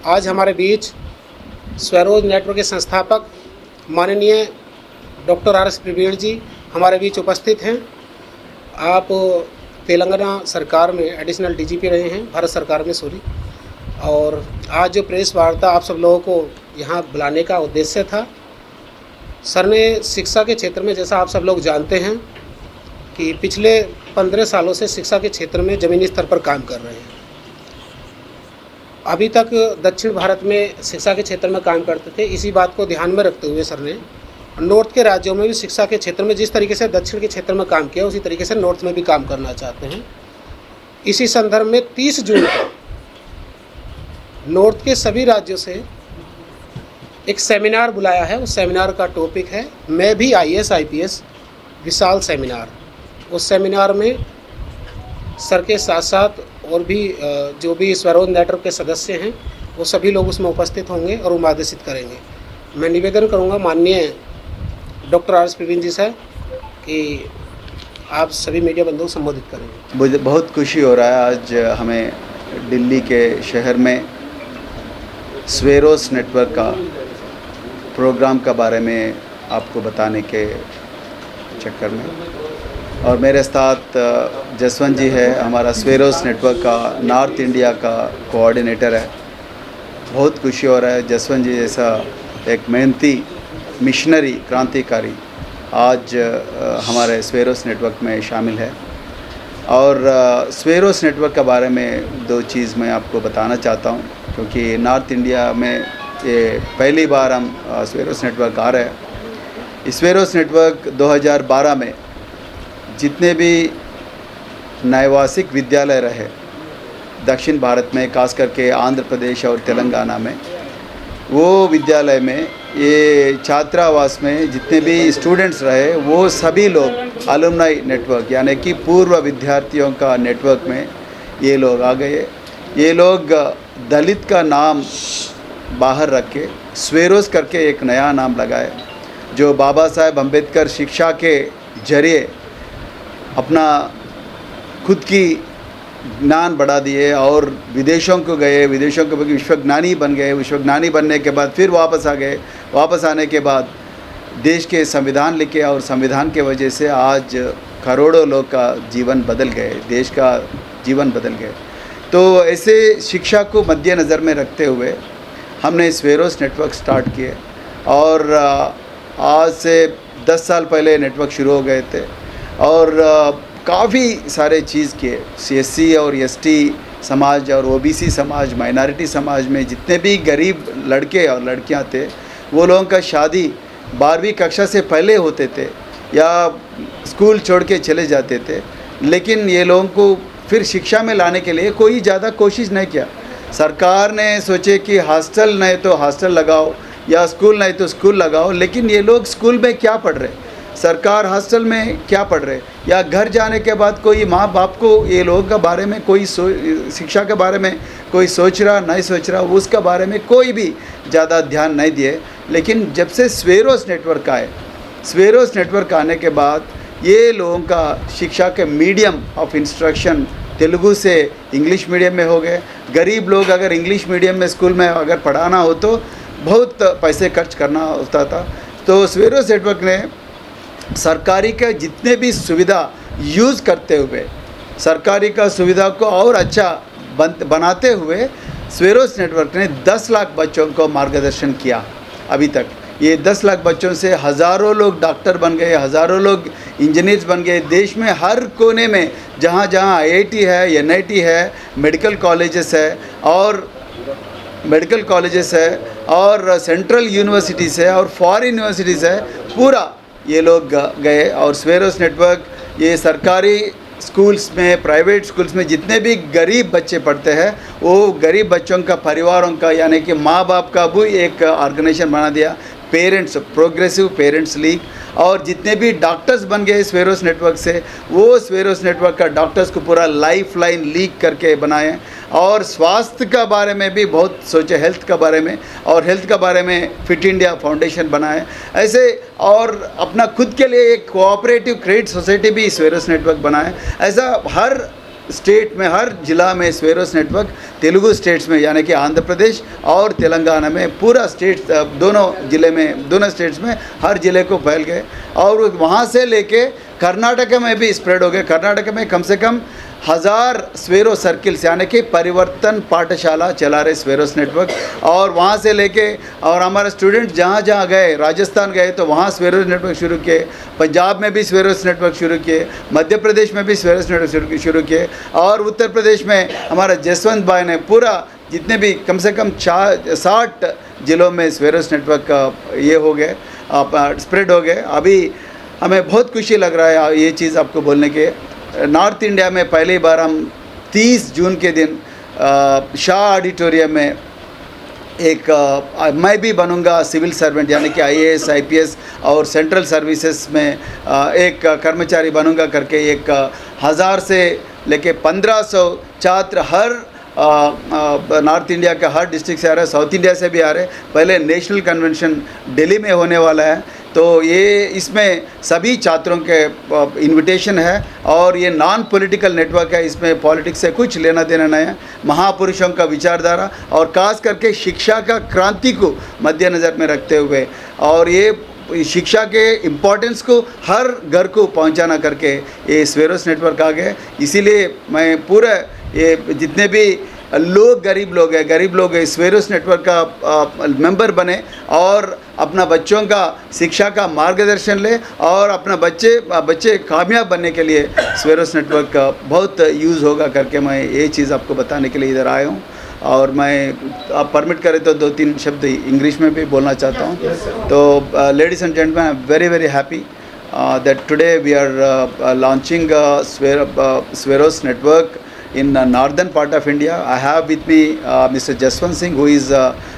आज हमारे बीच स्वरोज नेटवर्क के संस्थापक माननीय डॉक्टर आर एस प्रवीण जी हमारे बीच उपस्थित हैं। आप तेलंगाना सरकार में एडिशनल डीजीपी रहे हैं, भारत सरकार में सॉरी। और आज जो प्रेस वार्ता आप सब लोगों को यहाँ बुलाने का उद्देश्य था, सर ने शिक्षा के क्षेत्र में, जैसा आप सब लोग जानते हैं कि पिछले 15 सालों से शिक्षा के क्षेत्र में ज़मीनी स्तर पर काम कर रहे हैं। अभी तक दक्षिण भारत में शिक्षा के क्षेत्र में काम करते थे। इसी बात को ध्यान में रखते हुए सर ने नॉर्थ के राज्यों में भी शिक्षा के क्षेत्र में जिस तरीके से दक्षिण के क्षेत्र में काम किया, उसी तरीके से नॉर्थ में भी काम करना चाहते हैं। इसी संदर्भ में 30 जून को नॉर्थ के सभी राज्यों से एक सेमिनार बुलाया है। उस सेमिनार का टॉपिक है मैं भी IAS IPS विशाल सेमिनार। उस सेमिनार में सर के साथ साथ और भी जो भी स्वरोज नेटवर्क के सदस्य हैं वो सभी लोग उसमें उपस्थित होंगे और मार्गदर्शित करेंगे। मैं निवेदन करूंगा माननीय डॉक्टर आर एस प्रवीण जी से कि आप सभी मीडिया बंधुओं को संबोधित करेंगे। मुझे बहुत खुशी हो रहा है आज हमें दिल्ली के शहर में स्वेरोस नेटवर्क का प्रोग्राम का बारे में आपको बताने के चक्कर में। और मेरे साथ जसवंत जी है, हमारा स्वेरोस नेटवर्क का नॉर्थ इंडिया का कोऑर्डिनेटर है। बहुत खुशी हो रहा है जसवंत जी जैसा एक मेहनती मिशनरी क्रांतिकारी आज हमारे स्वेरोस नेटवर्क में शामिल है। और स्वेरोस नेटवर्क के बारे में 2 चीज़ मैं आपको बताना चाहता हूं, क्योंकि नॉर्थ इंडिया में ये पहली बार हम स्वेरोस नेटवर्क आ रहे हैं। स्वेरोस नेटवर्क 2012 में जितने भी नैवासिक विद्यालय रहे दक्षिण भारत में, खास करके आंध्र प्रदेश और तेलंगाना में, वो विद्यालय में ये छात्रावास में जितने भी स्टूडेंट्स रहे वो सभी लोग अलुमनाई नेटवर्क यानी कि पूर्व विद्यार्थियों का नेटवर्क में ये लोग आ गए। ये लोग दलित का नाम बाहर रख के स्वेरोस करके एक नया नाम लगाए, जो बाबा साहेब अम्बेडकर शिक्षा के जरिए अपना खुद की ज्ञान बढ़ा दिए और विदेशों को गए, विदेशों के विश्वज्ञानी बन गए। विश्वज्ञानी बनने के बाद फिर वापस आ गए। वापस आने के बाद देश के संविधान लिखे और संविधान के वजह से आज करोड़ों लोग का जीवन बदल गए, देश का जीवन बदल गए। तो ऐसे शिक्षा को मद्देनज़र में रखते हुए हमने स्वेरोस नेटवर्क स्टार्ट किए और आज से 10 साल पहले नेटवर्क शुरू हो गए थे और काफ़ी सारे चीज़ किए। CSC और ST समाज और OBC समाज, माइनॉरिटी समाज में जितने भी गरीब लड़के और लड़कियां थे वो लोगों का शादी 12वीं कक्षा से पहले होते थे या स्कूल छोड़ के चले जाते थे। लेकिन ये लोगों को फिर शिक्षा में लाने के लिए कोई ज़्यादा कोशिश नहीं किया। सरकार ने सोचे कि हॉस्टल नहीं तो हॉस्टल लगाओ या स्कूल नहीं तो स्कूल लगाओ, लेकिन ये लोग स्कूल में क्या पढ़ रहे, सरकार हॉस्टल में क्या पढ़ रहे, या घर जाने के बाद कोई माँ बाप को ये लोगों के बारे में कोई शिक्षा के बारे में कोई सोच रहा नहीं सोच रहा, उसका बारे में कोई भी ज़्यादा ध्यान नहीं दिए। लेकिन जब से स्वेरोस नेटवर्क आए, स्वेरोस नेटवर्क आने के बाद ये लोगों का शिक्षा के मीडियम ऑफ इंस्ट्रक्शन तेलुगु से इंग्लिश मीडियम में हो गए। गरीब लोग अगर इंग्लिश मीडियम में स्कूल में अगर पढ़ाना हो तो बहुत पैसे खर्च करना होता था। तो स्वेरोस नेटवर्क ने सरकारी के जितने भी सुविधा यूज़ करते हुए, सरकारी का सुविधा को और अच्छा बनाते हुए स्वेरोस नेटवर्क ने 10 लाख बच्चों को मार्गदर्शन किया। अभी तक ये 10 लाख बच्चों से हज़ारों लोग डॉक्टर बन गए, हज़ारों लोग इंजीनियर्स बन गए। देश में हर कोने में जहाँ जहाँ IIT है, NIT है, मेडिकल कॉलेजेस है और सेंट्रल यूनिवर्सिटीज़ है और फॉरेन यूनिवर्सिटीज़ है, पूरा ये लोग गए। और स्वेरोस नेटवर्क ये सरकारी स्कूल्स में, प्राइवेट स्कूल्स में जितने भी गरीब बच्चे पढ़ते हैं वो गरीब बच्चों का परिवारों का यानी कि माँ बाप का भी एक ऑर्गेनाइजेशन बना दिया, पेरेंट्स प्रोग्रेसिव पेरेंट्स लीग। और जितने भी डॉक्टर्स बन गए स्वेरोस नेटवर्क से, वो स्वेरोस नेटवर्क का डॉक्टर्स को पूरा लाइफ लाइन लीक करके बनाए। और स्वास्थ्य का बारे में भी बहुत सोचे, हेल्थ का बारे में, और हेल्थ का बारे में फिट इंडिया फाउंडेशन बनाए ऐसे। और अपना खुद के लिए एक कोऑपरेटिव क्रेडिट सोसाइटी भी स्वेरोस नेटवर्क बनाए। ऐसा हर स्टेट में, हर जिला में स्वेरोस नेटवर्क, तेलुगु स्टेट्स में यानी कि आंध्र प्रदेश और तेलंगाना में, पूरा स्टेट, दोनों ज़िले में, दोनों स्टेट्स में हर ज़िले को फैल गए और वहाँ से लेके कर्नाटक में भी स्प्रेड हो गए। कर्नाटक में कम से कम 1000 स्वेरो सर्किल्स यानी कि परिवर्तन पाठशाला चला रहे स्वेरोस नेटवर्क, और वहाँ से लेके और हमारे स्टूडेंट जहाँ जहाँ गए, राजस्थान गए तो वहाँ स्वेरोस नेटवर्क शुरू किए, पंजाब में भी स्वेरोस नेटवर्क शुरू किए, मध्य प्रदेश में भी स्वेरोस नेटवर्क शुरू किए, और उत्तर प्रदेश में हमारा जसवंत भाई ने पूरा जितने भी कम से कम 60 जिलों में स्वेरोस नेटवर्क ये हो गए, स्प्रेड हो गए। अभी हमें बहुत खुशी लग रहा है ये चीज़ आपको बोलने के। नॉर्थ इंडिया में पहली बार हम 30 जून के दिन शाह ऑडिटोरियम में एक मैं भी बनूंगा सिविल सर्वेंट यानी कि IAS IPS और सेंट्रल सर्विसेज में एक कर्मचारी बनूंगा करके एक 1000 से लेके 1500 छात्र हर नॉर्थ इंडिया का हर डिस्ट्रिक्ट से आ रहे हैं, साउथ इंडिया से भी आ रहे हैं। पहले नेशनल कन्वेंशन दिल्ली में होने वाला है, तो ये इसमें सभी छात्रों के इनविटेशन है और ये नॉन पॉलिटिकल नेटवर्क है, इसमें पॉलिटिक्स से कुछ लेना देना नहीं है। महापुरुषों का विचारधारा और खास करके शिक्षा का क्रांति को मद्देनज़र में रखते हुए और ये शिक्षा के इम्पोर्टेंस को हर घर को पहुंचाना करके ये स्वेरोस नेटवर्क आ गए। इसीलिए मैं पूरा ये जितने भी लोग गरीब लोग हैं स्वेरोस नेटवर्क का मेंबर बने और अपना बच्चों का शिक्षा का मार्गदर्शन ले और अपना बच्चे कामयाब बनने के लिए स्वेरोस नेटवर्क का बहुत यूज़ होगा करके मैं ये चीज़ आपको बताने के लिए इधर आया हूँ। और मैं आप परमिट करें तो 2-3 शब्द इंग्लिश में भी बोलना चाहता हूँ। तो ladies and gentleman, I am very very happy that today we are launching Sweros network in northern part of India. I have with me Mr. Jaswant Singh, who is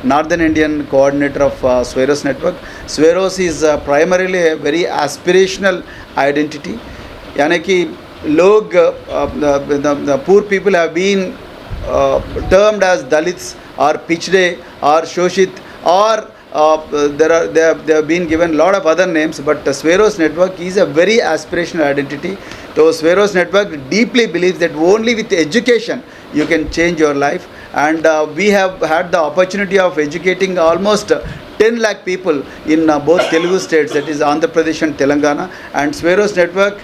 Northern Indian coordinator of Sweros network. Sweros is primarily a very aspirational identity. यानी कि लोग the poor people have been termed as Dalits or Pichde or Shoshit or they have been given a lot of other names, but Sweros network is a very aspirational identity. So Sweros network deeply believes that only with education you can change your life, and we have had the opportunity of educating almost 10 lakh people in both Telugu states, that is Andhra Pradesh and Telangana, and Sweros network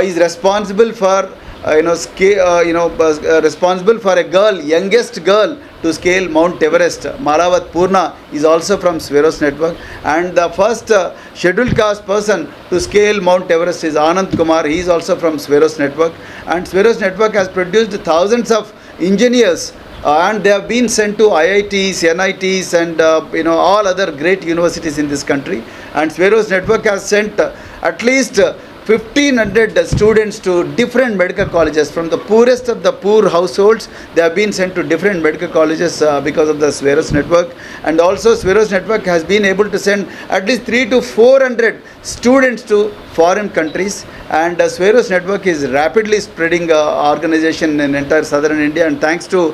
is responsible for responsible for a girl, youngest girl to scale Mount Everest. Malavat Purna is also from Sweros network, and the first scheduled caste person to scale Mount Everest is Anand Kumar. He is also from Sweros network, and Sweros network has produced thousands of engineers and they have been sent to IITs, NITs and all other great universities in this country. And Sweros network has sent at least 1,500 students to different medical colleges. From the poorest of the poor households, they have been sent to different medical colleges because of the Sweros network. And also Sweros network has been able to send at least 300 to 400 students to foreign countries. And Sweros network is rapidly spreading organization in entire southern India, and thanks to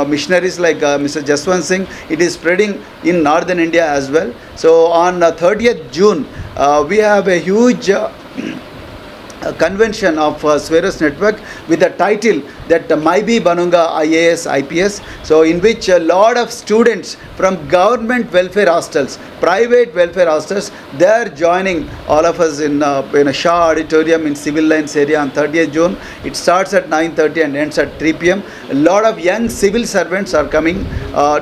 missionaries like Mr. Jaswant Singh, it is spreading in northern India as well. So on 30th June, we have a huge convention of Sweros network with a title that Maibi Banunga IAS IPS, so in which a lot of students from government welfare hostels, private welfare hostels, they are joining all of us in a Shah auditorium in Civil Lines area on 30th June. It starts at 9:30 and ends at 3 p.m. A lot of young civil servants are coming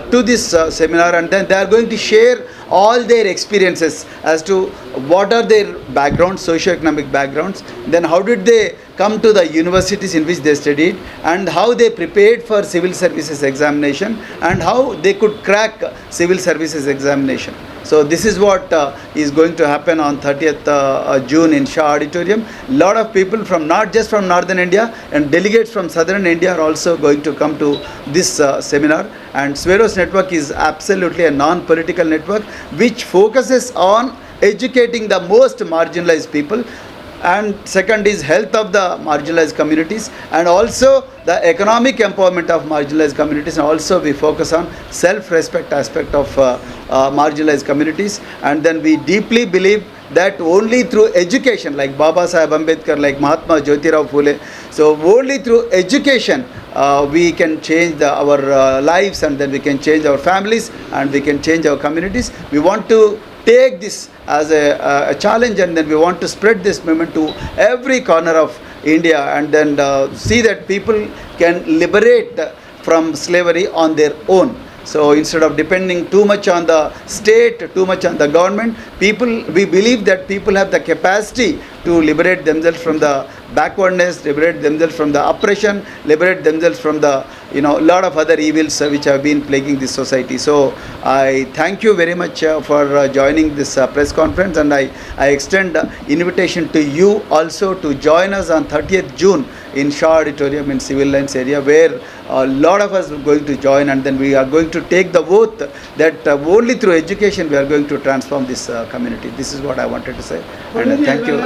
to this seminar, and then they are going to share all their experiences as to what are their backgrounds, socio-economic backgrounds, then how did they come to the universities in which they studied, and how they prepared for civil services examination, and how they could crack civil services examination. So this is what is going to happen on 30th June in Shah Auditorium. A lot of people from not just from northern India and delegates from southern India are also going to come to this seminar. And Sweros network is absolutely a non-political network which focuses on educating the most marginalized people, and second is health of the marginalized communities, and also the economic empowerment of marginalized communities, and also we focus on self-respect aspect of marginalized communities. And then we deeply believe that only through education, like Baba Sahib Ambedkar, like Mahatma Jyotirao Phule, so only through education we can change our lives, and then we can change our families, and we can change our communities. We want to take this as a challenge, and then we want to spread this movement to every corner of India, and then see that people can liberate from slavery on their own. So instead of depending too much on the state, too much on the government, we believe that people have the capacity to liberate themselves from the backwardness, liberate themselves from the oppression, liberate themselves from the lot of other evils which have been plaguing this society. So I thank you very much for joining this press conference, and I extend invitation to you also to join us on 30th June in Shaw Auditorium in Civil Lines area, where a lot of us are going to join, and then we are going to take the oath that only through education we are going to transform this community. This is what I wanted to say, and thank you.